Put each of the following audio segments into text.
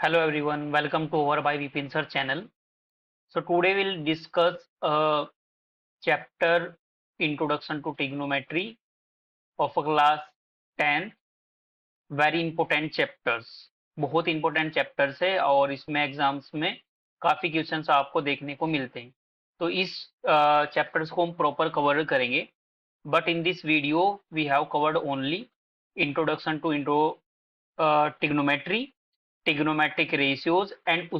Hello everyone, welcome to our by Vipin Sir channel. So today we'll discuss chapter Introduction to Trigonometry of a class 10. Very important chapters. बहुत important chapters है और इसमें exams में काफी questions आपको देखने को मिलते हैं. तो इस चैप्टर्स को हम प्रॉपर कवर करेंगे. But in this video we have covered only introduction to trigonometry, trigonometric ratios and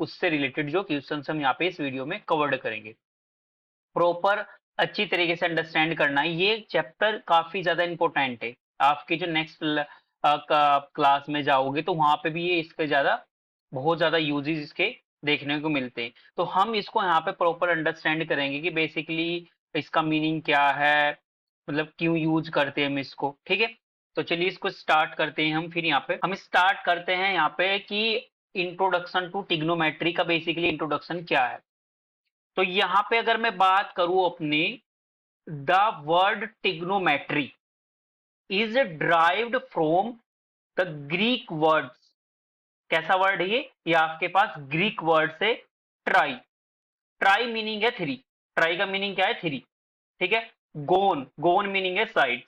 उससे रिलेटेड जो क्वेश्चन हम यहाँ पे इस वीडियो में कवर्ड करेंगे. प्रॉपर अच्छी तरीके से अंडरस्टैंड करना है. ये चैप्टर काफी ज्यादा इंपॉर्टेंट है. आपके जो नेक्स्ट क्लास में जाओगे तो वहां पे भी ये इसके बहुत ज्यादा यूजेस इसके देखने को मिलते हैं. तो हम इसको यहाँ पे प्रॉपर अंडरस्टैंड करेंगे कि बेसिकली इसका मीनिंग क्या है, मतलब क्यों यूज करते हैं हम इसको. ठीक है, तो चलिए इसको स्टार्ट करते हैं. हम फिर यहाँ पे हम स्टार्ट करते हैं यहाँ पे कि इंट्रोडक्शन टू ट्रिग्नोमेट्री का बेसिकली इंट्रोडक्शन क्या है. तो यहाँ पे अगर मैं बात करूं अपने, the word trigonometry is derived from the Greek words. कैसा वर्ड है ये आपके पास ग्रीक वर्ड से ट्राई. ट्राई मीनिंग है थ्री. ट्राई का मीनिंग क्या है? थ्री. ठीक है. गोन, गोन मीनिंग है साइड्स.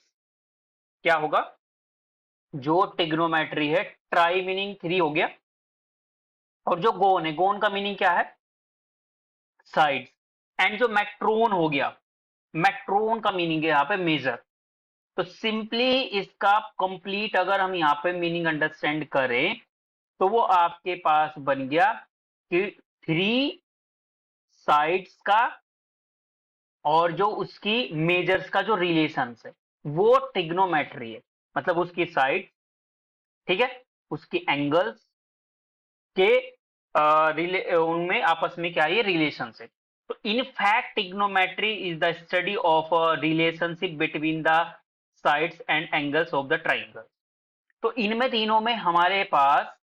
क्या होगा? जो ट्रिग्नोमेट्री है, ट्राई मीनिंग थ्री हो गया, और जो गोन है, गोन का मीनिंग क्या है? साइड्स. एंड जो मेट्रोन हो गया, मेट्रोन का मीनिंग है यहाँ पे मेजर. तो सिंपली इसका कंप्लीट अगर हम यहाँ पे मीनिंग अंडरस्टैंड करें तो वो आपके पास बन गया कि थ्री साइड्स का और जो उसकी मेजर्स का जो रिलेशन है वो ट्रिग्नोमेट्री है. मतलब उसकी साइड, ठीक है, उसकी एंगल्स के उनमें आपस में क्या है? रिलेशन है. तो in fact trigonometry is the study of relationship between the sides and angles of the triangle. तो इनमें तीनों में हमारे पास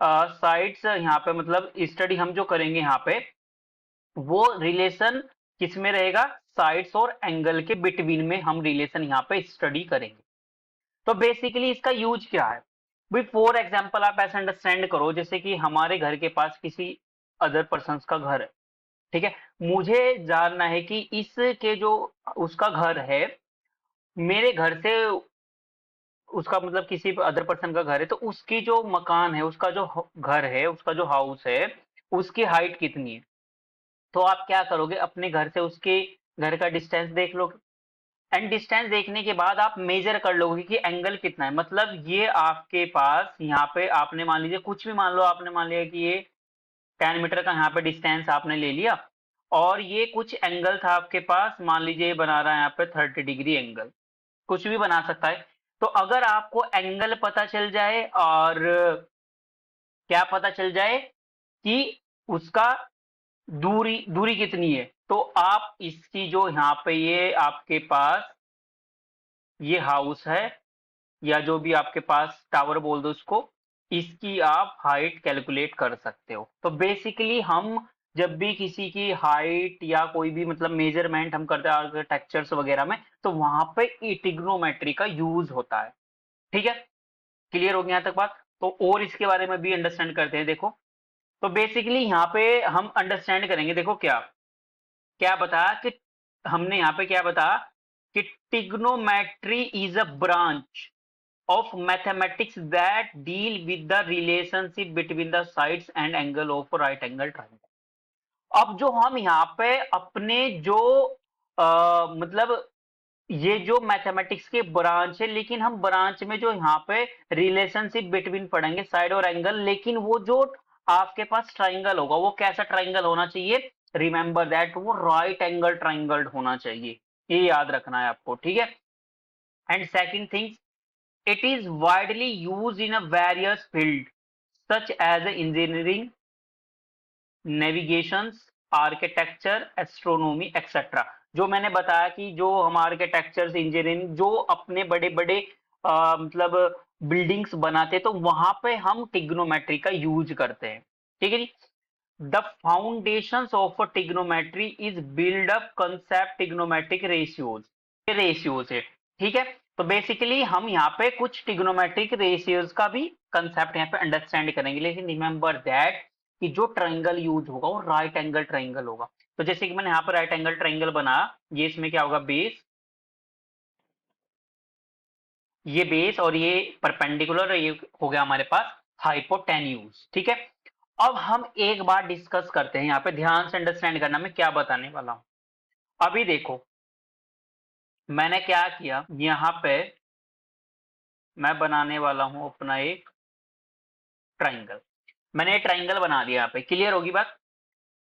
साइड्स यहाँ पे, मतलब स्टडी हम जो करेंगे यहाँ पे, वो रिलेशन किस में रहेगा? साइड्स और एंगल के बिटवीन में हम रिलेशन यहाँ पे स्टडी करेंगे. तो बेसिकली इसका यूज क्या है भाई? फॉर एग्जाम्पल आप ऐसे अंडरस्टैंड करो जैसे कि हमारे घर के पास किसी अदर पर्सन का घर है. ठीक है, मुझे जानना है कि इसके जो उसका घर है, मेरे घर से उसका, मतलब किसी अदर पर्सन का घर है, तो उसकी जो मकान है, उसका जो घर है, उसका जो हाउस है, उसकी हाइट कितनी है. तो आप क्या करोगे? अपने घर से उसके घर का डिस्टेंस देख लोगे. एंड डिस्टेंस देखने के बाद आप मेजर कर लोगे कि एंगल कितना है. मतलब ये आपके पास यहाँ पे आपने मान लीजिए कुछ भी मान लो, आपने मान लिया कि ये 10 मीटर का यहाँ पे डिस्टेंस आपने ले लिया, और ये कुछ एंगल था आपके पास, मान लीजिए ये बना रहा है यहाँ पे 30 डिग्री एंगल. कुछ भी बना सकता है. तो अगर आपको एंगल पता चल जाए और क्या पता चल जाए कि उसका दूरी दूरी कितनी है, तो आप इसकी जो यहाँ पे ये आपके पास ये हाउस है, या जो भी आपके पास टावर बोल दो उसको, इसकी आप हाइट कैलकुलेट कर सकते हो. तो बेसिकली हम जब भी किसी की हाइट या कोई भी मतलब मेजरमेंट हम करते हैं आर्किटेक्चर्स वगैरह में, तो वहां पे ट्रिग्नोमेट्री का यूज होता है. ठीक है, क्लियर हो गया यहाँ तक बात? तो और इसके बारे में भी अंडरस्टैंड करते हैं. देखो, तो बेसिकली यहाँ पे हम अंडरस्टैंड करेंगे. देखो क्या क्या बताया कि हमने यहाँ पे क्या बताया कि trigonometry is a branch of mathematics that deal with the relationship between the sides and angle of a right angle triangle. अब जो हम यहाँ पे अपने जो मतलब ये जो मैथमेटिक्स के ब्रांच है, लेकिन हम ब्रांच में जो यहाँ पे रिलेशनशिप बिटवीन पढ़ेंगे साइड और एंगल, लेकिन वो जो आपके पास ट्राइंगल होगा वो कैसा ट्राइंगल होना चाहिए? रिमेंबर दैट वो राइट एंगल ट्राइंगल होना चाहिए. ये याद रखना है आपको. ठीक है. And second thing, it is widely used in a various fields such as engineering, navigation, architecture, astronomy, etc. जो मैंने बताया कि जो हम आर्किटेक्चर, इंजीनियरिंग, जो अपने बड़े बड़े मतलब बिल्डिंग्स बनाते, तो वहां पे हम ट्रिग्नोमेट्री का यूज करते हैं. ठीक है जी. The foundations of trigonometry is build up concept trigonometric ratios. Ratios है. ठीक है. तो बेसिकली हम यहाँ पे कुछ ट्रिग्नोमेट्रिक रेशियोज का भी कंसेप्ट यहाँ पे अंडरस्टैंड करेंगे, लेकिन रिमेंबर दैट कि जो ट्रायंगल यूज होगा वो राइट एंगल ट्रायंगल होगा। तो जैसे कि मैंने यहाँ पर राइट एंगल ट्रायंगल बनाया, ये इसमें क्या होगा, बेस, ये बेस और ये परपेंडिकुलर, ये हो गया हमारे पास हाइपोटेन्यूज। ठीक है, अब हम एक बार डिस्कस करते हैं, यहाँ पे ध्यान से अंडरस्टैंड करना मैं क्या बताने वाला हूं। अभी देखो मैंने क्या किया, यहाँ पे मैं बनाने वाला हूं अपना एक ट्राइंगल। मैंने एक ट्राइंगल बना दिया, यहाँ पे क्लियर होगी बात।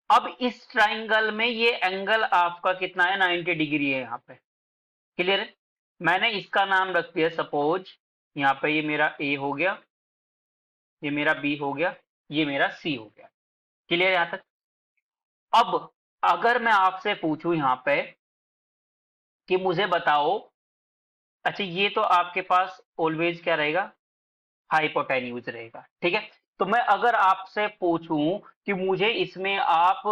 अब इस ट्राइंगल में ये एंगल आपका कितना है, 90 डिग्री है यहाँ पे, क्लियर है। मैंने इसका नाम रख दिया सपोज, यहाँ पे ये मेरा ए हो गया, ये मेरा बी हो गया, ये मेरा सी हो गया, क्लियर है यहाँ तक। अब अगर मैं आपसे पूछूं यहाँ पे कि मुझे बताओ, अच्छा ये तो आपके पास ऑलवेज क्या रहेगा, हाइपोटेन्यूज रहेगा, ठीक है। तो मैं अगर आपसे पूछूं कि मुझे इसमें आप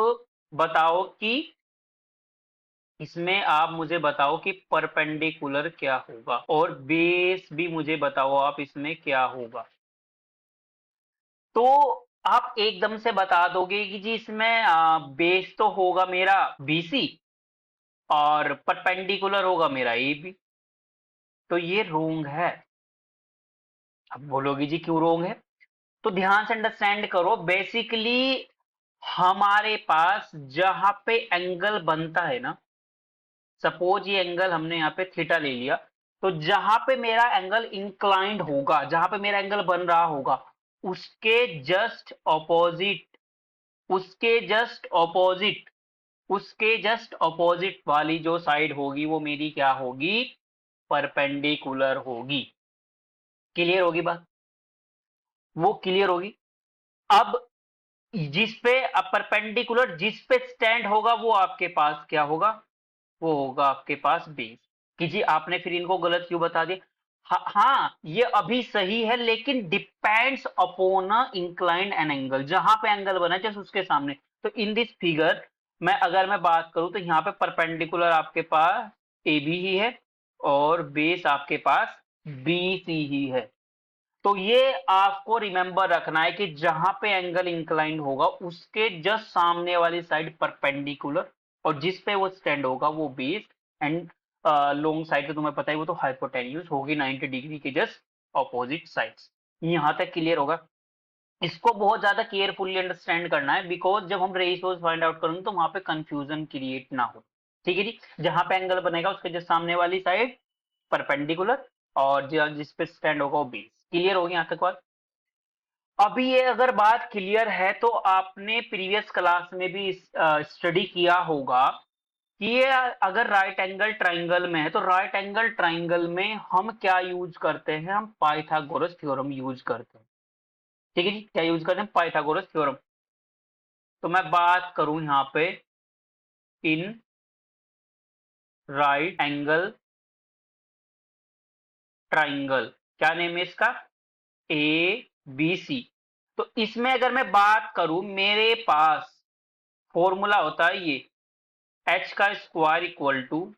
बताओ कि इसमें आप मुझे बताओ कि परपेंडिकुलर क्या होगा, और बेस भी मुझे बताओ आप इसमें क्या होगा, तो आप एकदम से बता दोगे कि जी इसमें बेस तो होगा मेरा बीसी और परपेंडिकुलर होगा मेरा ए बी। तो ये रोंग है। अब बोलोगी जी क्यों रोंग है, तो ध्यान से अंडरस्टैंड करो। बेसिकली हमारे पास जहां पे एंगल बनता है ना, सपोज ये एंगल हमने यहाँ पे थीटा ले लिया, तो जहां पे मेरा एंगल इंक्लाइंड होगा, जहां पे मेरा एंगल बन रहा होगा, उसके जस्ट ऑपोजिट, उसके जस्ट ऑपोजिट, उसके जस्ट ऑपोजिट वाली जो साइड होगी वो मेरी क्या होगी, परपेंडिकुलर होगी। क्लियर होगी बात, वो क्लियर होगी। अब जिस पे परपेंडिकुलर जिस पे स्टैंड होगा वो आपके पास क्या होगा, वो होगा आपके पास बेस। कि जी आपने फिर इनको गलत क्यों बता दिया, हाँ ये अभी सही है, लेकिन depends upon a inclined an angle, जहां पे एंगल बना है जस्ट उसके सामने। तो इन दिस फिगर मैं अगर मैं बात करूं तो यहाँ पे परपेंडिकुलर आपके पास ए बी ही है और बेस आपके पास बी सी ही है। तो ये आपको रिमेंबर रखना है कि जहां पे एंगल इंक्लाइंड होगा उसके जस्ट सामने वाली साइड परपेंडिकुलर, और जिस पे वो स्टैंड होगा वो बेस, एंड लॉन्ग साइड तो तुम्हें पता ही वो तो हाइपोटेन्यूज होगी 90 डिग्री के जस्ट ऑपोजिट साइड्स। यहां तक क्लियर होगा। इसको बहुत ज्यादा केयरफुली अंडरस्टैंड करना है, बिकॉज जब हम रेशियोज फाइंड आउट करेंगे तो वहां पे कंफ्यूजन क्रिएट ना हो। ठीक है जी, जहां पे एंगल बनेगा उसके जस्ट सामने वाली साइड परपेंडिकुलर, और जिस पे स्टैंड होगा वो बेस। क्लियर होगी यहाँ तक बात। अभी ये अगर बात क्लियर है तो आपने प्रीवियस क्लास में भी स्टडी किया होगा कि ये अगर राइट एंगल ट्राइंगल में है तो राइट एंगल ट्राइंगल में हम क्या यूज करते हैं, हम पाइथागोरस थ्योरम यूज करते हैं। ठीक है जी, क्या यूज करते हैं, पाइथागोरस थ्योरम। तो मैं बात करूं यहाँ पे इन राइट एंगल ट्राइंगल, क्या नेम है इसका, ए बी सी। तो इसमें अगर मैं बात करूं, मेरे पास फॉर्मूला होता है ये, एच का स्क्वायर इक्वल टू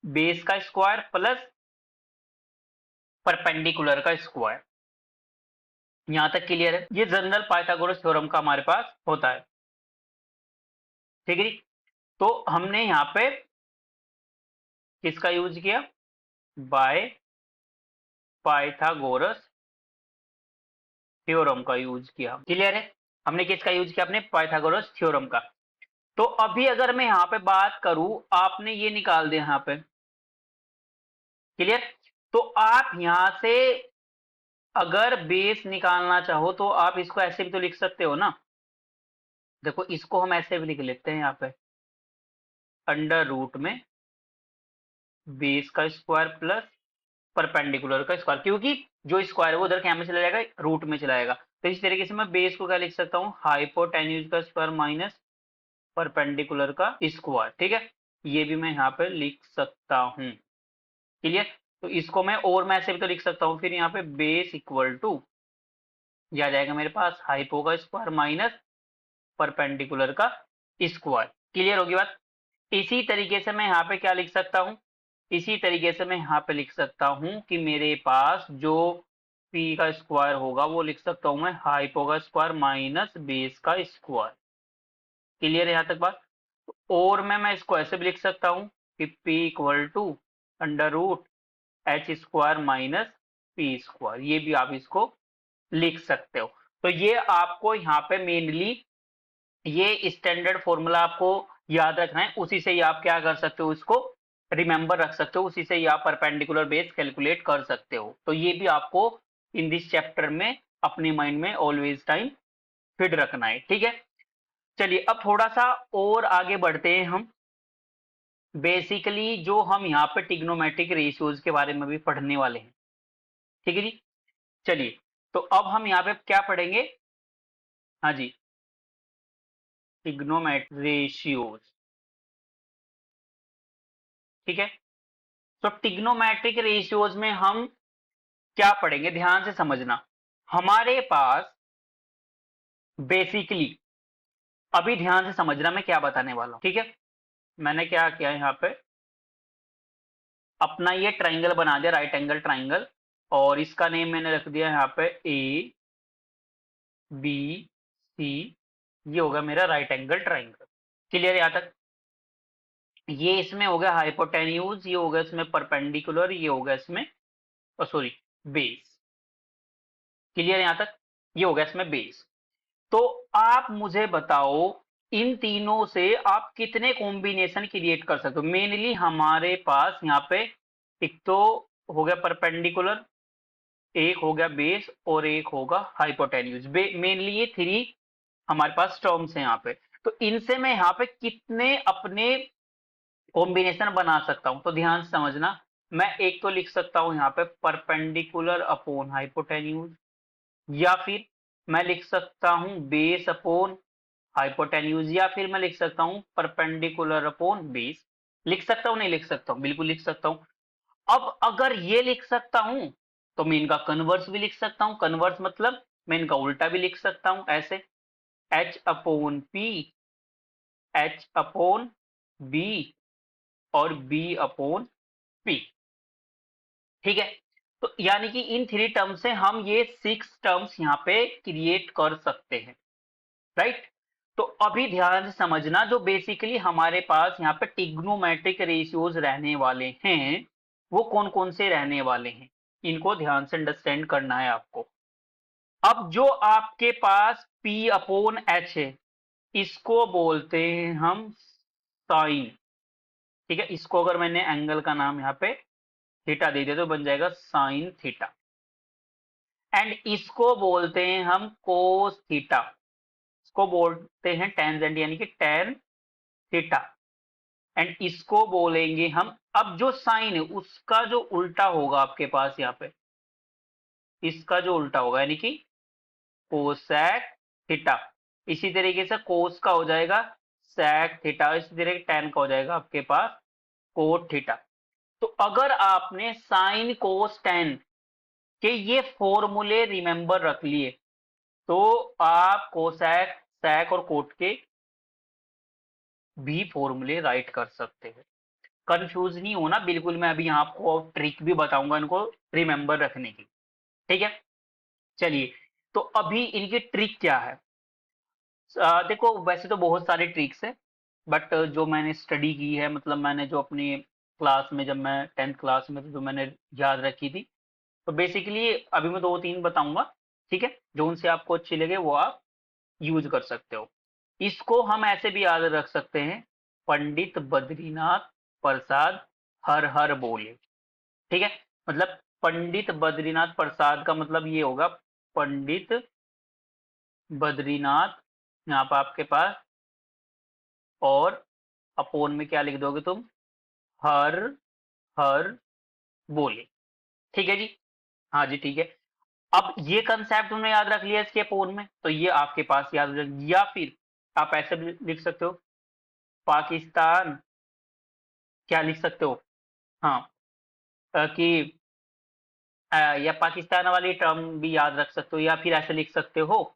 बेस का स्क्वायर प्लस परपेंडिकुलर का स्क्वायर। यहां तक क्लियर है, ये जनरल पाइथागोरस थ्योरम का हमारे पास होता है। ठीक है जी, तो हमने यहां पे किसका यूज किया, बाय पाइथागोरस थ्योरम का यूज किया। क्लियर है, हमने किसका यूज किया, अपने पाइथागोरस थ्योरम का। तो अभी अगर मैं यहां पे बात करूं, आपने ये निकाल दिया यहां पे, क्लियर। तो आप यहां से अगर बेस निकालना चाहो तो आप इसको ऐसे भी तो लिख सकते हो ना। देखो इसको हम ऐसे भी लिख लेते हैं यहाँ पे, अंडर रूट में बेस का स्क्वायर प्लस परपेंडिकुलर का स्क्वायर, क्योंकि जो स्क्वायर है वो उधर क्या में चला जाएगा, रूट में चला जाएगा। तो इस तरीके से मैं बेस को क्या लिख सकता हूँ, हाइपोटेन्यूज का स्क्वायर माइनस परपेंडिकुलर का स्क्वायर। ठीक है, ये भी मैं यहाँ पे लिख सकता हूँ। क्लियर, तो इसको मैं ऐसे भी तो लिख सकता हूँ, फिर यहाँ पे बेस इक्वल टू ये आ जाएगा मेरे पास हाइपो का स्क्वायर माइनस परपेंडिकुलर का स्क्वायर। क्लियर होगी बात। इसी तरीके से मैं यहाँ पे क्या लिख सकता हूँ, इसी तरीके से मैं यहाँ पे लिख सकता हूँ कि मेरे पास जो p का स्क्वायर होगा वो लिख सकता हूँ मैं हाइपो का स्क्वायर माइनस बेस का स्क्वायर। क्लियर है यहाँ तक बात? और मैं इसको ऐसे भी लिख सकता हूँ कि p equal to under root h square minus p square, ये भी आप इसको लिख सकते हो। तो ये आपको यहाँ पे मेनली ये स्टैंडर्ड फॉर्मूला आपको याद रखना है, उसी से ही आप क्या कर सकते हो, इसको रिमेंबर रख सकते हो, उसी से ही आप परपेंडिकुलर बेस कैलकुलेट कर सकते हो। तो ये भी आपको इन दिस चैप्टर में अपने माइंड में ऑलवेज टाइम फिट रखना है, ठीक है। चलिए अब थोड़ा सा और आगे बढ़ते हैं हम। बेसिकली जो हम यहाँ पे टिग्नोमेट्रिक रेशियोज के बारे में भी पढ़ने वाले हैं, ठीक है जी। चलिए तो अब हम यहाँ पे क्या पढ़ेंगे, हाँ जी, टिग्नोमेट्रिक रेशियोज, ठीक है। तो टिग्नोमेट्रिक रेशियोज में हम क्या पढ़ेंगे, ध्यान से समझना। हमारे पास बेसिकली, अभी ध्यान से समझना मैं क्या बताने वाला हूं, ठीक है। मैंने क्या किया यहाँ पे, अपना ये ट्राइंगल बना दिया, राइट एंगल ट्राइंगल, और इसका नेम मैंने रख दिया यहाँ पे ए बी सी, ये होगा मेरा राइट एंगल ट्राइंगल। क्लियर यहाँ तक? ये इसमें हो गया हाइपोटेन्यूज, ये हो गया इसमें परपेंडिकुलर, ये हो गया इसमें सॉरी बेस। क्लियर यहाँ तक? ये हो गया इसमें बेस। तो आप मुझे बताओ इन तीनों से आप कितने कॉम्बिनेशन क्रिएट कर सकते हो। मेनली हमारे पास यहाँ पे एक तो हो गया परपेंडिकुलर, एक हो गया बेस, और एक होगा हाइपोटेन्यूज। मेनली ये थ्री हमारे पास टर्म्स हैं यहाँ पे। तो इनसे मैं यहाँ पे कितने अपने कॉम्बिनेशन बना सकता हूं, तो ध्यान से समझना। मैं एक तो लिख सकता हूं यहाँ पे परपेंडिकुलर अपॉन हाइपोटेन्यूज, या फिर मैं लिख सकता हूं बेस अपॉन हाइपोटेन्यूज, या फिर मैं लिख सकता हूं परपेंडिकुलर अपॉन बेस। लिख सकता हूं, नहीं लिख सकता हूं, बिल्कुल लिख सकता हूं। अब अगर ये लिख सकता हूं तो मैं इनका कन्वर्स भी लिख सकता हूं। कन्वर्स मतलब मैं इनका उल्टा भी लिख सकता हूं, ऐसे h upon p, h upon b, और बी अपॉन पी, ठीक है। तो यानी कि इन थ्री टर्म्स से हम ये सिक्स टर्म्स यहाँ पे क्रिएट कर सकते हैं, राइट। तो अभी ध्यान से समझना, जो बेसिकली हमारे पास यहाँ पे टिग्नोमेट्रिक रेशियोज रहने वाले हैं वो कौन कौन से रहने वाले हैं, इनको ध्यान से अंडरस्टैंड करना है आपको। अब जो आपके पास P अपॉन एच है, इसको बोलते हैं हम साइन, ठीक है। इसको अगर मैंने एंगल का नाम यहाँ पे थीटा दे दिया तो बन जाएगा साइन थीटा। एंड इसको बोलते हैं हम कोस थीटा, इसको बोलते हैं टेंजेंट यानी कि टेन थीटा। एंड इसको बोलेंगे हम, अब जो साइन है उसका जो उल्टा होगा आपके पास यहाँ पे, इसका जो उल्टा होगा यानी कि कोसेक थीटा। इसी तरीके से कोस का हो जाएगा सेक थीटा, इसी तरीके टेन का हो जाएगा आपके पास कोट थीटा। तो अगर आपने साइन कोस टेन के ये फॉर्मूले रिमेंबर रख लिए तो आप कोसेक सेक और कोट के भी फॉर्मूले राइट कर सकते हैं। कंफ्यूज नहीं होना बिल्कुल, मैं अभी आपको ट्रिक भी बताऊंगा इनको रिमेंबर रखने की, ठीक है। चलिए तो अभी इनकी ट्रिक क्या है। देखो वैसे तो बहुत सारे ट्रिक्स है, बट जो मैंने स्टडी की है, मतलब मैंने जो अपनी क्लास में, जब मैं 10th क्लास में जो मैंने याद रखी थी, तो बेसिकली अभी मैं दो तीन बताऊंगा, ठीक है। जो उनसे आपको अच्छी लगे वो आप यूज कर सकते हो। इसको हम ऐसे भी याद रख सकते हैं, पंडित बद्रीनाथ प्रसाद हर हर बोले, ठीक है। मतलब पंडित बद्रीनाथ प्रसाद का मतलब ये होगा पंडित बद्रीनाथ, यहाँ पर आपके पास, और अपोन में क्या लिख दोगे तुम, हर हर बोले, ठीक है जी। हाँ जी ठीक है। अब ये कंसेप्ट तुमने याद रख लिया इसके अपोन में, तो ये आपके पास याद हो जाएगा। या फिर आप ऐसे भी लिख सकते हो, पाकिस्तान, क्या लिख सकते हो, हाँ, कि या पाकिस्तान वाली टर्म भी याद रख सकते हो, या फिर ऐसे लिख सकते हो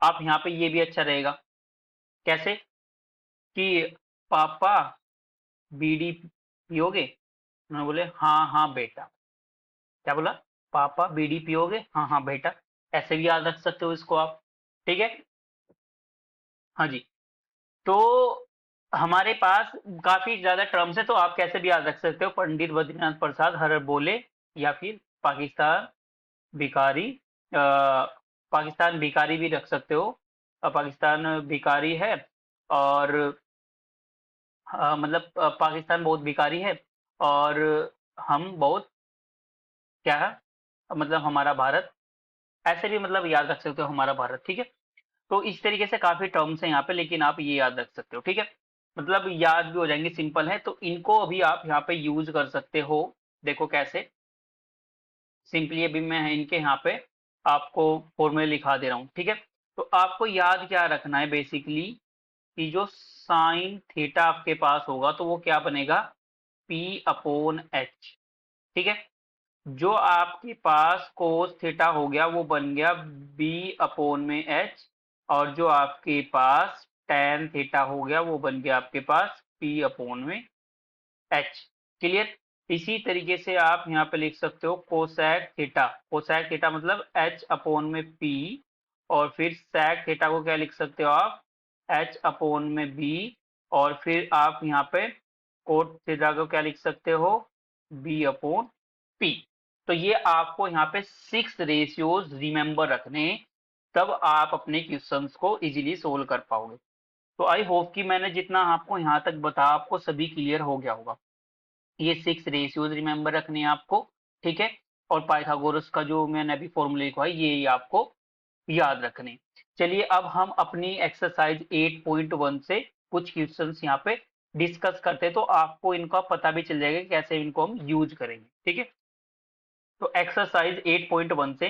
आप यहाँ पे, ये भी अच्छा रहेगा। कैसे कि पापा बीड़ी पियोगे, उन्होंने बोले हाँ हाँ बेटा। क्या बोला? पापा बीड़ी पियोगे? हाँ हाँ बेटा। ऐसे भी याद रख सकते हो इसको आप। ठीक है। हाँ जी। तो हमारे पास काफी ज्यादा टर्म्स है, तो आप कैसे भी याद रख सकते हो, पंडित बद्रीनाथ प्रसाद हर बोले, या फिर पाकिस्तान भिखारी, पाकिस्तान भिखारी भी रख सकते हो। पाकिस्तान भिखारी है, और मतलब पाकिस्तान बहुत भिखारी है, और हम बहुत क्या है, मतलब हमारा भारत, ऐसे भी मतलब याद रख सकते हो हमारा भारत। ठीक है। तो इस तरीके से काफी टर्म्स हैं यहाँ पे, लेकिन आप ये याद रख सकते हो। ठीक है। मतलब याद भी हो जाएंगे, सिंपल है, तो इनको अभी आप यहाँ पे यूज कर सकते हो। देखो कैसे, सिंपली अभी मैं इनके यहाँ पे आपको फॉर्मूले लिखा दे रहा हूँ। ठीक है। तो आपको याद क्या रखना है बेसिकली, कि जो साइन थीटा आपके पास होगा तो वो क्या बनेगा, पी अपॉन एच। ठीक है। जो आपके पास कोस थीटा हो गया वो बन गया बी अपॉन में एच, और जो आपके पास टेन थीटा हो गया वो बन गया आपके पास पी अपॉन में एच। क्लियर? इसी तरीके से आप यहाँ पे लिख सकते हो कोसैक थीटा। कोसैक थीटा मतलब एच अपॉन में पी, और फिर सैक थीटा को क्या लिख सकते हो आप, एच अपॉन में बी, और फिर आप यहाँ पे कोट थीटा को क्या लिख सकते हो, बी अपॉन पी। तो ये आपको यहाँ पे 6 रेशियोज रिमेंबर रखने, तब आप अपने क्वेश्चंस को इजीली सोल्व कर पाओगे। तो आई होप कि मैंने जितना आपको यहाँ तक बताया आपको सभी क्लियर हो गया होगा। ये 6 रेशियोज रिमेंबर रखने हैं आपको। ठीक है। और पाइथागोरस का जो मैंने अभी फॉर्मूला लिखा है ये आपको याद रखने। चलिए अब हम अपनी एक्सरसाइज 8.1 से कुछ क्वेश्चंस यहाँ पे डिस्कस करते हैं, तो आपको इनका पता भी चल जाएगा कि कैसे इनको हम यूज करेंगे। ठीक है। तो एक्सरसाइज 8.1 से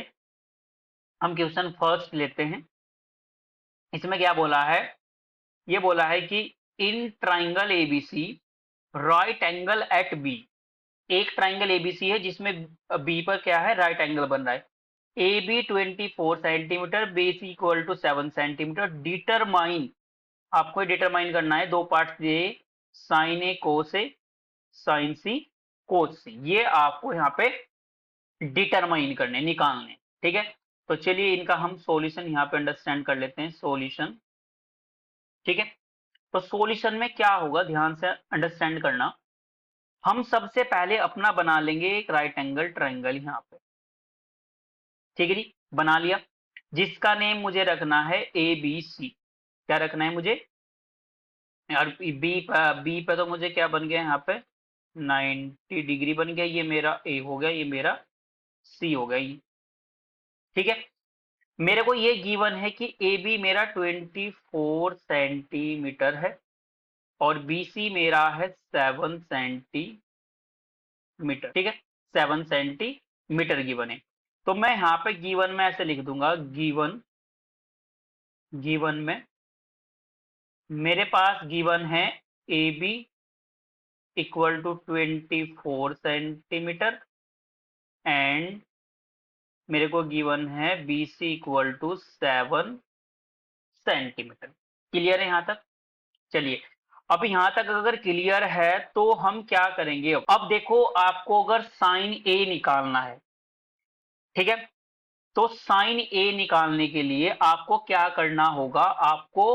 हम क्वेश्चन फर्स्ट लेते हैं। इसमें क्या बोला है, ये बोला है कि in triangle ABC right angle at B. एक ट्राइंगल एबीसी है जिसमें बी पर क्या है, राइट एंगल बन रहा है। A B 24 centimetre, base equal to 7 centimetre. Determine, आपको डिटरमाइन करना है, दो पार्ट दिए, साइन ए कोस ए, साइन सी कोस सी, ये आपको यहाँ पे डिटरमाइन करने, निकालने। ठीक है। तो चलिए इनका हम सॉल्यूशन यहाँ पे अंडरस्टैंड कर लेते हैं, सॉल्यूशन। ठीक है। तो सॉल्यूशन में क्या होगा, ध्यान से अंडरस्टैंड करना। हम सबसे पहले अपना बना लेंगे एक राइट एंगल ट्राइंगल यहाँ पे। ठीक है जी, बना लिया, जिसका नेम मुझे रखना है ए बी सी। क्या रखना है मुझे, और बी पे तो मुझे क्या बन गया यहाँ पे, 90 डिग्री बन गया, ये मेरा ए हो गया, ये मेरा सी हो गया ये। ठीक है। मेरे को ये गिवन है कि ए बी मेरा 24 सेंटीमीटर है, और बी सी मेरा है 7 सेंटीमीटर। ठीक है। 7 सेंटीमीटर गिवन है। तो मैं यहाँ पे गिवन में ऐसे लिख दूंगा, गिवन, गिवन में मेरे पास गिवन है A B equal to 24 centimetre, and मेरे को गिवन है B C equal to 7 centimetre. Clear है यहाँ तक? चलिए, अब यहाँ तक अगर क्लियर है तो हम क्या करेंगे, अब देखो आपको अगर साइन ए निकालना है, ठीक है, तो साइन ए निकालने के लिए आपको क्या करना होगा, आपको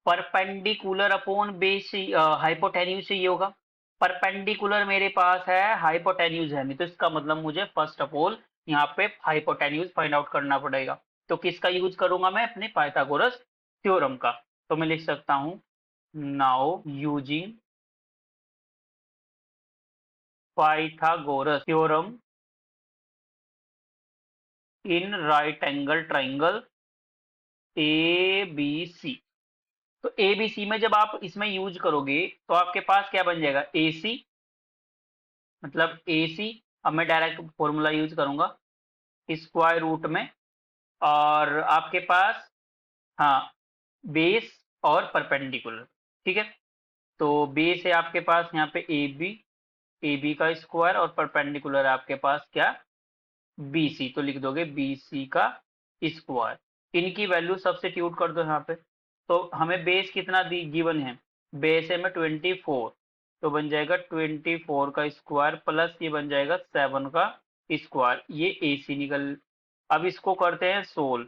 परपेंडिकुलर अपॉन बेस हाइपोटेन्यूज चाहिए होगा। परपेंडिकुलर मेरे पास है, हाइपोटेन्यूज है नहीं, तो इसका मतलब मुझे फर्स्ट ऑफ ऑल यहाँ पे हाइपोटेन्यूज फाइंड आउट करना पड़ेगा। तो किसका यूज करूंगा मैं, अपने पाइथागोरस थ्योरम का। तो मैं लिख सकता हूं, now using Pythagoras theorem in right angle triangle A B C. तो ए बी सी में जब आप इसमें यूज करोगे तो आपके पास क्या बन जाएगा, ए सी, मतलब ए सी। अब मैं डायरेक्ट फॉर्मूला यूज करूंगा स्क्वायर रूट में, और आपके पास, हाँ, बेस और परपेंडिकुलर। ठीक है। तो बेस है आपके पास यहाँ पे ए बी का स्क्वायर, और परपेंडिकुलर आपके पास क्या, बी सी, तो लिख दोगे बी सी का स्क्वायर। इनकी वैल्यू सब्स्टिट्यूट कर दो यहाँ पे। तो हमें बेस कितना दी गिवन है, बेस है में 24, तो बन जाएगा 24 का स्क्वायर प्लस ये बन जाएगा 7 का स्क्वायर, ये AC निकल। अब इसको करते हैं सोल्व।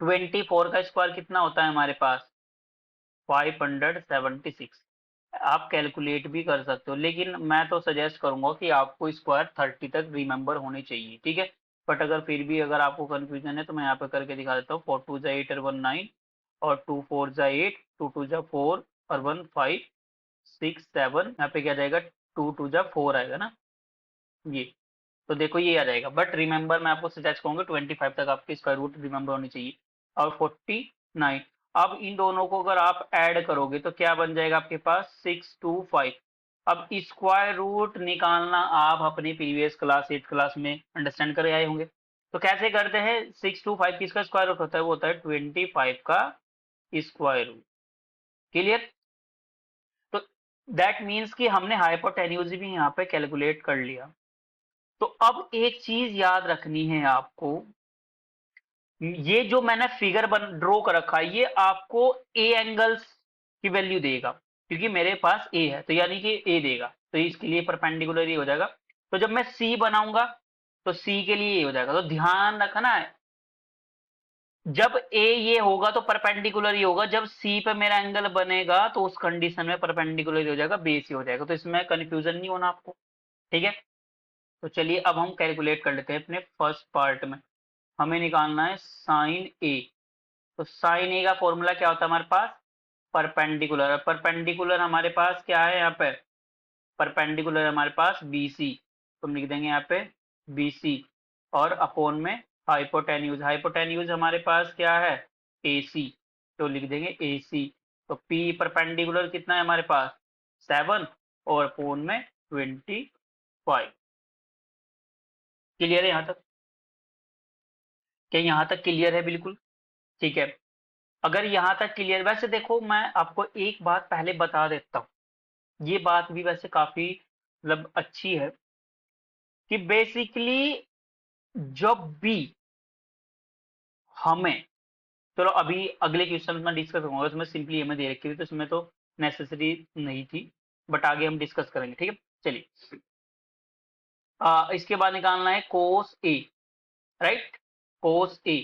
24 का स्क्वायर कितना होता है हमारे पास? 576। आप कैलकुलेट भी कर सकते हो, लेकिन मैं तो सजेस्ट करूंगा कि आपको स्क्वायर 30 तक रिमेंबर होने चाहिए, ठीक है। बट अगर फिर भी अगर आपको कंफ्यूजन है तो मैं यहाँ पे करके दिखा देता हूँ। 4 2 जा 8 और 1 9 और 2 4 जा 8, 2 2 जा 4 और 1 5 6 7, यहाँ पे क्या जाएगा 2 2 जा 4 आएगा ना ये। तो देखो ये आ जाएगा, बट रिमेंबर मैं आपको सजेस्ट करूंगा 25 तक आपकी स्क्वायर रूट रिमेंबर होनी चाहिए। और 49, अब इन दोनों को अगर आप ऐड करोगे तो क्या बन जाएगा आपके पास 625। अब स्क्वायर रूट निकालना आप अपनी प्रीवियस क्लास 8 क्लास में अंडरस्टैंड कर आए होंगे। तो कैसे करते हैं? 625 किसका स्क्वायर रूट होता है? वो होता है 25 का स्क्वायर रूट। क्लियर? तो दैट मीन्स कि हमने हाइपोटेन्यूज भी यहाँ पे कैलकुलेट कर लिया। तो अब एक चीज याद रखनी है आपको, ये जो मैंने फिगर ड्रॉ कर रखा है ये आपको ए एंगल्स की वैल्यू देगा, क्योंकि मेरे पास ए है तो यानी कि ए देगा, तो इसके लिए परपेंडिकुलर ही हो जाएगा। तो जब मैं सी बनाऊंगा तो सी के लिए ये हो जाएगा। तो ध्यान रखना है, जब ए ये होगा तो परपेंडिकुलर ही होगा, जब सी पे मेरा एंगल बनेगा तो उस कंडीशन में परपेंडिकुलर ही हो जाएगा, बेस ही हो जाएगा। तो इसमें कंफ्यूजन नहीं होना आपको, ठीक है। तो चलिए अब हम कैलकुलेट कर लेते हैं अपने फर्स्ट पार्ट में। हमें निकालना है साइन ए। तो साइन ए का फॉर्मूला क्या होता है हमारे पास? परपेंडिकुलर। परपेंडिकुलर हमारे पास क्या है यहाँ पे? परपेंडिकुलर हमारे पास BC, तो हम लिख देंगे यहाँ पे BC, और अपॉन में हाइपोटेन्यूज। हाइपोटेन्यूज हमारे पास क्या है? AC, तो लिख देंगे AC। तो P परपेंडिकुलर कितना है हमारे पास? 7, और अपॉन में 25। क्लियर है यहाँ तक? क्या यहाँ तक क्लियर है? बिल्कुल ठीक है। अगर यहाँ तक क्लियर, वैसे देखो मैं आपको एक बात पहले बता देता हूँ, ये बात भी वैसे काफी मतलब अच्छी है कि बेसिकली जब भी हमें, चलो अभी अगले क्वेश्चन में डिस्कस करूंगा, उसमें सिंपली हमें दे रखी थी तो इसमें तो नेसेसरी नहीं थी, बट आगे हम डिस्कस करेंगे, ठीक है। चलिए इसके बाद निकालना है कोस ए, राइट। कोस ए,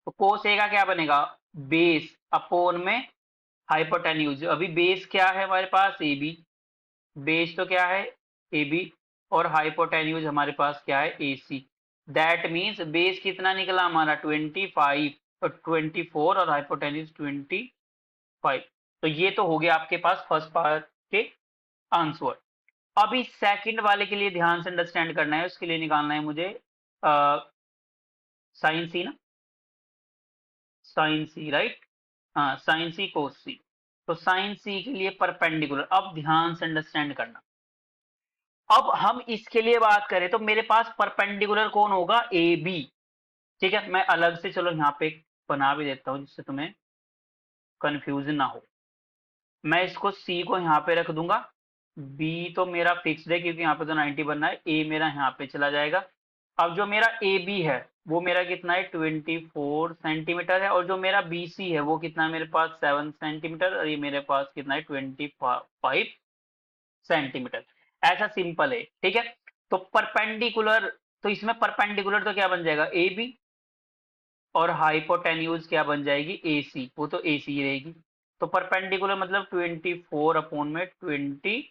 तो कोस ए का क्या बनेगा? बेस अपॉन में हाइपोटेन्यूज। अभी बेस क्या है हमारे पास? A B. बेस तो क्या है? ए बी, और हाइपोटेन्यूज हमारे पास क्या है? ए सी। दैट मीन्स बेस कितना निकला हमारा? 25 और 24, और हाइपोटेन्यूज 25। तो ये तो हो गया आपके पास फर्स्ट पार्ट के आंसर। अभी सेकंड वाले के लिए ध्यान से अंडरस्टैंड करना है, उसके लिए निकालना है मुझे साइन सी ना, साइन सी, राइट। हाँ, साइन सी कोस सी। तो साइन सी के लिए परपेंडिकुलर, अब ध्यान से अंडरस्टैंड करना। अब हम इसके लिए बात करें तो मेरे पास परपेंडिकुलर कौन होगा? ए बी, ठीक है। मैं अलग से चलो यहाँ पे बना भी देता हूँ जिससे तुम्हें कंफ्यूजन ना हो। मैं इसको सी को यहाँ पे रख दूंगा, बी तो मेरा फिक्स्ड है क्योंकि यहाँ पे तो 90 बनना है, ए मेरा यहाँ पे चला जाएगा। अब जो मेरा ए बी है वो मेरा कितना है? 24 सेंटीमीटर है, और जो मेरा बी सी है वो कितना है मेरे पास? 7 सेंटीमीटर, और ये मेरे पास कितना है? 25 सेंटीमीटर। ऐसा सिंपल है, ठीक है। तो परपेंडिकुलर, तो इसमें परपेंडिकुलर तो क्या बन जाएगा? ए बी, और हाइपोटेन्यूज क्या बन जाएगी? ए सी, वो तो ए सी रहेगी। तो परपेंडिकुलर मतलब 24 अपॉन में 25,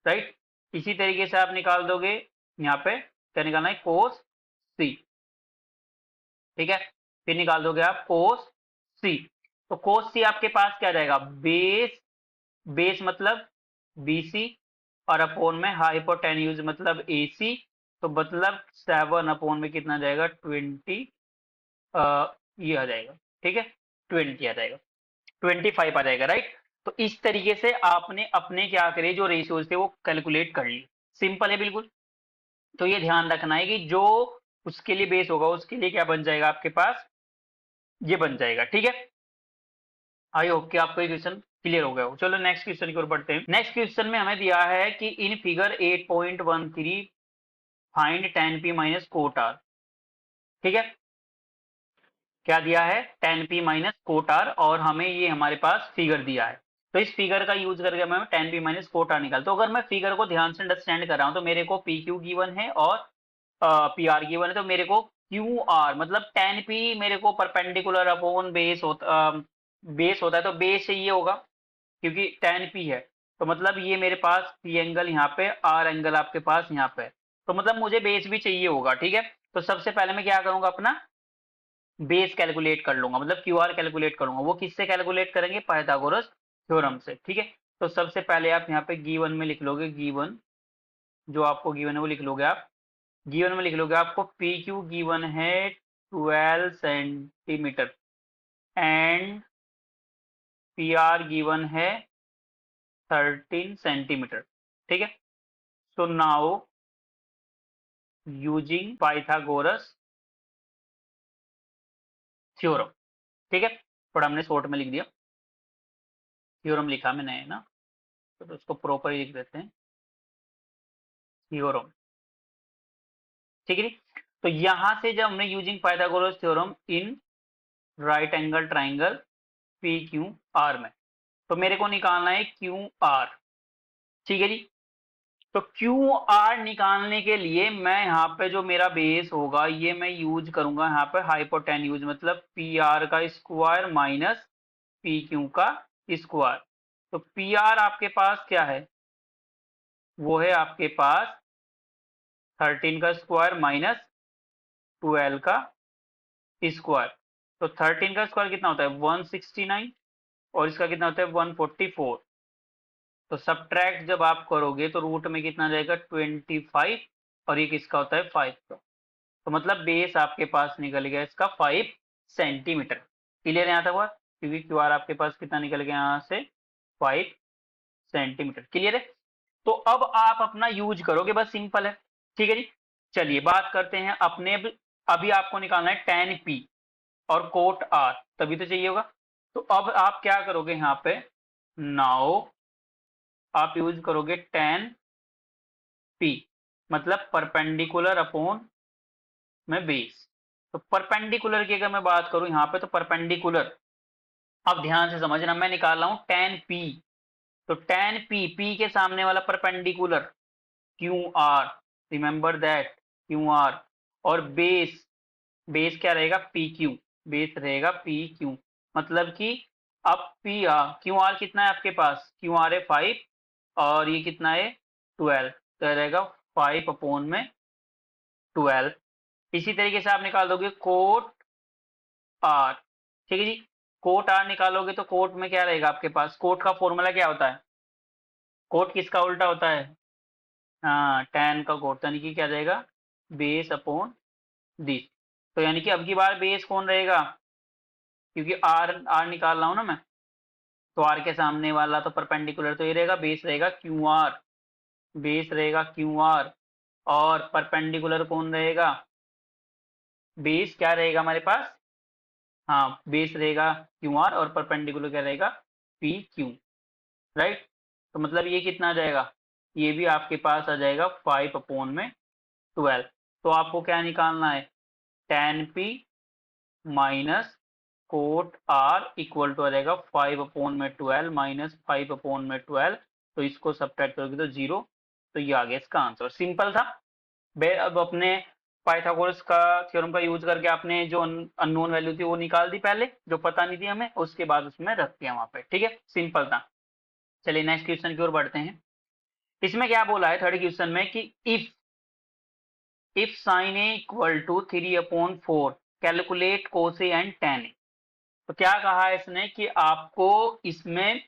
राइट। इसी तरीके से आप निकाल दोगे यहाँ पे, क्या निकालना है? कोस सी, ठीक है। फिर निकाल दोगे आप कोस सी। तो कोस सी आपके पास क्या जाएगा? बेस, बेस मतलब BC, और अपॉन में हाइपोटेन्यूज मतलब AC। तो मतलब 7 अपॉन में कितना जाएगा? 20, ये आ जाएगा, ठीक है। 20 आ जाएगा, 25 आ जाएगा, राइट। तो इस तरीके से आपने अपने क्या करे जो रेशियोज थे वो कैलकुलेट कर लिए। सिंपल है बिल्कुल। तो ये ध्यान रखना है कि जो उसके लिए बेस होगा उसके लिए क्या बन जाएगा आपके पास? ये बन जाएगा, ठीक है। आई होप कि आपको ये क्वेश्चन क्लियर हो गया हो। चलो नेक्स्ट क्वेश्चन की ओर बढ़ते हैं। नेक्स्ट क्वेश्चन में हमें दिया है कि in figure 8.13 find tan p minus coat r, ठीक है। क्या दिया है? tan p minus coat r, और हमें ये हमारे पास फिगर दिया है। तो इस फिगर का यूज करके मैं tan p minus cot R निकालता हूँ। अगर मैं फिगर को ध्यान से अंडरस्टैंड कर रहा हूँ तो मेरे को पी क्यू गिवन है और पी आर गिवन है, तो मेरे को क्यू आर मतलब tan p मेरे को परपेंडिकुलर अपॉन बेस होता है, तो बेस से ये होगा क्योंकि tan p है, तो मतलब ये मेरे पास p एंगल यहाँ पे, r एंगल आपके पास यहाँ पे है, तो मतलब मुझे बेस भी चाहिए होगा। ठीक है, तो सबसे पहले मैं क्या करूंगा, अपना बेस कैलकुलेट कर लूंगा, मतलब क्यू आर कैलकुलेट करूंगा। वो किससे कैलकुलेट करेंगे, पाइथागोरस थ्योरम से। ठीक है, तो सबसे पहले आप यहाँ पे गिवन में लिख लोगे, गिवन जो आपको गिवन है वो लिख लोगे आप, गिवन में लिख लोगे आपको पी क्यू गिवन है 12 centimetre and P R given है 13 सेंटीमीटर। ठीक है, so now using Pythagoras theorem. ठीक है, थोड़ा हमने शॉर्ट में लिख दिया, थ्योरम लिखा मैंने है ना, तो उसको प्रॉपर लिख देते हैं, थ्योरम। ठीक है, तो यहां से जब हमने using Pythagoras theorem in right angle triangle P Q R में, तो मेरे को निकालना है क्यू आर। ठीक है जी, तो क्यू आर निकालने के लिए मैं यहाँ पे जो मेरा बेस होगा ये मैं यूज करूंगा यहाँ पे हाइपोटेन्यूज, मतलब पी आर का स्क्वायर माइनस पी क्यू का स्क्वायर। तो पी आर आपके पास क्या है, वो है आपके पास 13 का स्क्वायर माइनस 12 का स्क्वायर। तो 13 का स्क्वायर कितना होता है 169 और इसका कितना होता है 144। तो सब्ट्रैक्ट जब आप करोगे तो रूट में कितना जाएगा 25 और ये किसका होता है 5 का। तो मतलब बेस आपके पास निकल गया इसका 5 सेंटीमीटर। क्लियर है यहाँ तक बात, क्योंकि क्यू आर आपके पास कितना निकल गया यहाँ से 5 सेंटीमीटर। क्लियर है, तो अब आप अपना यूज करोगे, बस सिंपल है। ठीक है जी, चलिए बात करते हैं अपने, अभी आपको निकालना है tan p और कोट r, तभी तो चाहिए होगा। तो अब आप क्या करोगे यहाँ पे, नाउ आप यूज करोगे tan p मतलब परपेंडिकुलर अपॉन में बेस। तो परपेंडिकुलर की अगर मैं बात करूं यहाँ पे, तो परपेंडिकुलर, अब ध्यान से समझना, मैं निकाल रहा हूं tan p, तो tan p, p के सामने वाला perpendicular Q R, remember that Q R, और बेस, बेस क्या रहेगा पी क्यू, बेस रहेगा पी क्यू, मतलब कि अब पी क्यू आर कितना है आपके पास, क्यू आर है 5 और ये कितना है 12, तो रहेगा 5 अपॉन में 12। इसी तरीके से आप निकाल दोगे कोट आर। ठीक है जी, कोट आर निकालोगे तो कोट में क्या रहेगा आपके पास, कोट का फॉर्मूला क्या होता है, कोट किसका उल्टा होता है, हाँ tan का कोट, यानी कि क्या रहेगा बेस अपॉन दिस। तो यानी कि अब की बार बेस कौन रहेगा, क्योंकि आर आर निकाल रहा हूं ना मैं, तो आर के सामने वाला तो परपेंडिकुलर तो ये रहेगा, बेस रहेगा क्यू आर, बेस रहेगा क्यू आर, और परपेंडिकुलर कौन रहेगा, बेस क्या रहेगा हमारे पास, हाँ बेस रहेगा क्यू आर और परपेंडिकुलर क्या रहेगा पी क्यू। राइट, तो मतलब ये कितना आ जाएगा, ये भी आपके पास आ जाएगा 5 अपॉन में 12। तो आपको क्या निकालना है, tan p minus cot R equal to आ जाएगा 5 अपॉन में 12 माइनस 5 अपॉन में 12, तो इसको सब्ट्रैक्ट करोगे तो 0, तो ये आ गया इसका आंसर। सिंपल था। अब अपने पाइथागोरस का थ्योरम का यूज करके आपने जो अननोन वैल्यू थी वो निकाल दी पहले, जो पता नहीं थी हमें, उसके बाद उसमें रख दिया वहां पे। ठीक है, सिंपल था। चलिए नेक्स्ट क्वेश्चन की ओर बढ़ते हैं। इसमें क्या बोला है थर्ड क्वेश्चन में कि if sine A equal to 3/4 calculate cos A and tan ए। तो क्या कहा है इसने कि आपको इसमें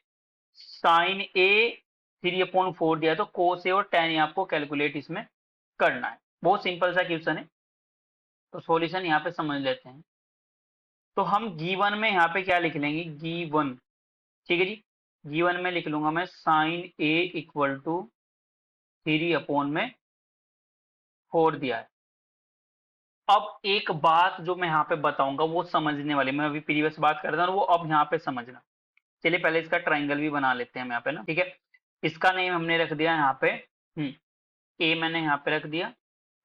साइन ए 3/4 दिया, तो कोस ए और tan ए आपको कैलकुलेट इसमें करना है। बहुत सिंपल सा क्वेश्चन है, तो सॉल्यूशन यहाँ पे समझ लेते हैं। तो हम गिवन में यहाँ पे क्या लिख लेंगे, गिवन। ठीक है जी, गिवन में लिख लूंगा मैं साइन ए इक्वल टू 3/4 दिया है। अब एक बात जो मैं यहाँ पे बताऊंगा वो समझने वाली, मैं अभी प्रीवियस बात कर रहा था वो अब यहाँ पे समझना। चलिए पहले इसका ट्राइंगल भी बना लेते हैं हम यहाँ पे ना। ठीक है, इसका नेम हमने रख दिया यहाँ पे, ए मैंने यहाँ पे रख दिया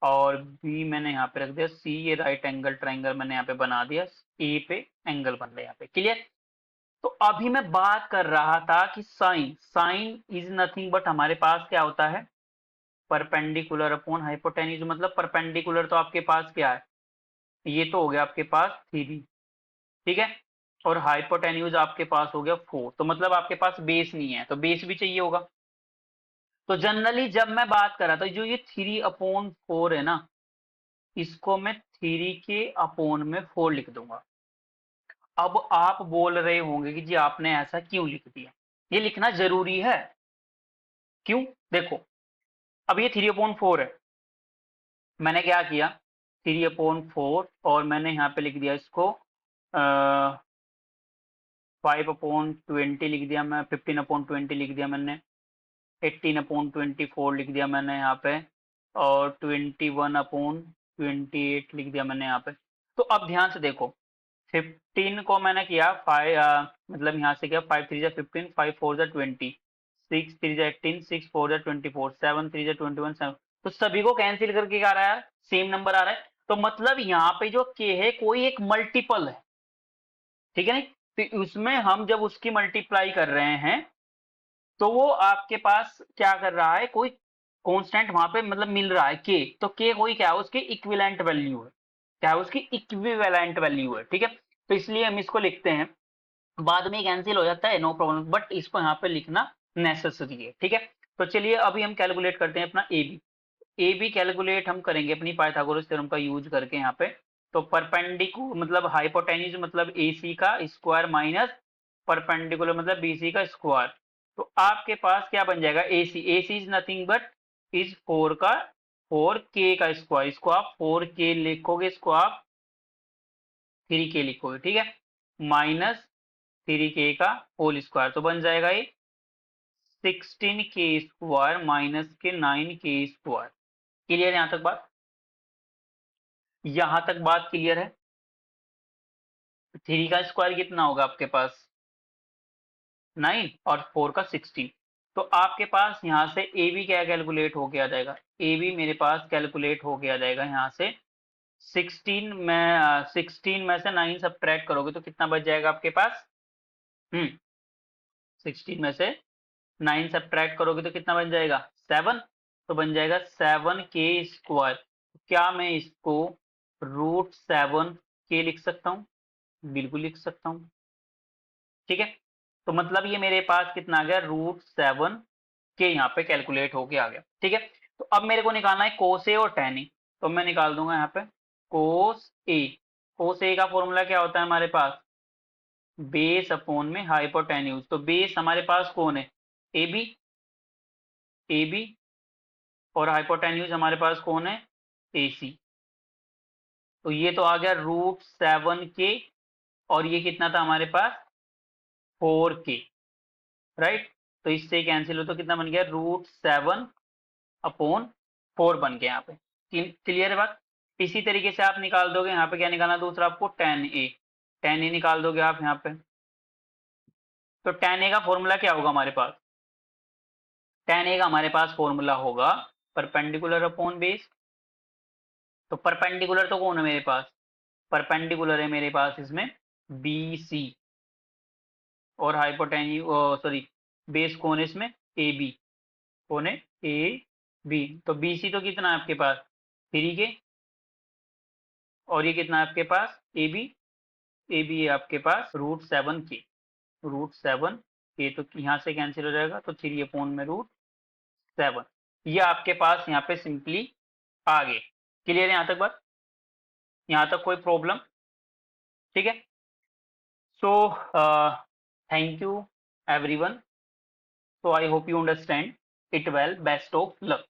और बी मैंने यहाँ पे रख दिया, सी ये राइट एंगल ट्राइंगल मैंने यहाँ पे बना दिया, ए पे एंगल बन रहा है यहाँ पे। क्लियर, तो अभी मैं बात कर रहा था कि sine, sine is nothing but हमारे पास क्या होता है, परपेंडिकुलर अपॉन हाइपोटेन्यूज। मतलब परपेंडिकुलर तो आपके पास क्या है, ये तो हो गया आपके पास 3, ठीक है, और हाइपोटेन्यूज आपके पास हो गया 4। तो मतलब आपके पास बेस नहीं है, तो बेस भी चाहिए होगा। तो जनरली जब मैं बात कर रहा था, जो ये 3/4 है ना, इसको मैं 3 के अपॉन में 4 लिख दूंगा। अब आप बोल रहे होंगे कि जी आपने ऐसा क्यों लिख दिया, ये लिखना जरूरी है क्यों? देखो, अब ये 3/4 है, मैंने क्या किया, 3/4 और मैंने यहाँ पे लिख दिया इसको 5/20 लिख दिया, मैं 15/20 लिख दिया मैंने, 18/24 लिख दिया मैंने यहाँ पे, और 21/28 लिख दिया मैंने यहाँ पे। तो अब ध्यान से देखो, 15 को मैंने किया 5, मतलब यहाँ से किया 5 3 15, 5 4 20, 6 3 18, 6 4 24, 7 3 21 7। तो सभी को कैंसिल करके क्या आ रहा है, सेम नंबर आ रहा है। तो मतलब यहाँ पे जो के है कोई एक मल्टीपल है, ठीक है नहीं, तो उसमें हम जब उसकी मल्टीप्लाई कर रहे हैं तो वो आपके पास क्या कर रहा है, कोई कांस्टेंट वहां पे मतलब मिल रहा है के, तो के कोई क्या है, उसकी इक्विवेलेंट वैल्यू है, क्या है उसकी इक्विवेलेंट वैल्यू है, ठीक है। तो इसलिए हम इसको लिखते हैं, बाद में कैंसिल हो जाता है नो प्रॉब्लम, बट इसको यहाँ पे लिखना नेसेसरी है, ठीक है। तो चलिए अभी हम कैलकुलेट करते हैं अपना A B. A B calculate हम करेंगे अपनी पाइथागोरस थ्योरम का यूज करके यहाँ पे। तो परपेंडिकु मतलब हाइपोटेन्यूज मतलब ए सी का स्क्वायर माइनस परपेंडिकुलर मतलब बी सी का स्क्वायर। तो आपके पास क्या बन जाएगा, ए सी इज नथिंग बट इज 4 का 4k का स्क्वायर, इसको आप 4k लिखोगे, इसको आप 3k लिखोगे, ठीक है, माइनस 3k का होल स्क्वायर, तो बन जाएगा ये 16k स्क्वायर माइनस के 9k स्क्वायर। क्लियर है यहां तक बात, यहां तक बात क्लियर है। 3 का स्क्वायर कितना होगा आपके पास, 9, और 4 का 16। तो आपके पास यहां से ए बी क्या कैलकुलेट होके आ जाएगा, ए बी मेरे पास कैलकुलेट होके आ जाएगा यहाँ से 16 में से 9 सब्ट्रैक्ट करोगे तो कितना बच जाएगा आपके पास, 16 में से 9 सब्ट्रैक्ट करोगे तो कितना बन जाएगा, 7। तो बन जाएगा 7k स्क्वायर। क्या मैं इसको √7k लिख सकता हूँ, बिल्कुल लिख सकता हूँ, ठीक है। तो मतलब ये मेरे पास कितना आ गया, √7k यहाँ पे कैलकुलेट होके आ गया, ठीक है। तो अब मेरे को निकालना है कोस ए और टेन ए, तो मैं निकाल दूंगा यहाँ पे कोस ए। कोस ए का फॉर्मूला क्या होता है हमारे पास, बेस अपॉन में हाइपोटेन्यूज। तो बेस हमारे पास कौन है, ए बी, ए बी, और हाइपोटेन्यूज हमारे पास कौन है, ए सी। तो ये तो आ गया √7k, और ये कितना था हमारे पास 4k, राइट। तो इससे कैंसिल हो तो कितना बन गया, √7/4 बन गया यहाँ पे। क्लियर है बात। इसी तरीके से आप निकाल दोगे यहाँ पे, क्या निकालना दूसरा आपको, टेन ए निकाल दोगे आप यहाँ पे। तो टेन ए का फॉर्मूला क्या होगा हमारे पास, टेन ए का हमारे पास फॉर्मूला होगा परपेंडिकुलर अपॉन बेस। तो परपेंडिकुलर तो कौन है मेरे पास, परपेंडिकुलर है मेरे पास इसमें बी सी, और हाइपोटेन्यू सॉरी बेस कौन है इसमें, ए बी, कौन है, ए बी। तो बी सी तो कितना है आपके पास 3k, और ये कितना है आपके पास ए बी है आपके पास √7k, तो यहाँ से कैंसिल हो जाएगा, तो 3/, में √7, ये आपके पास यहाँ पे सिंपली आ गए। क्लियर है यहाँ तक बात, यहाँ तक कोई प्रॉब्लम, ठीक है। So thank you everyone, so I hope you understand it well, best of luck।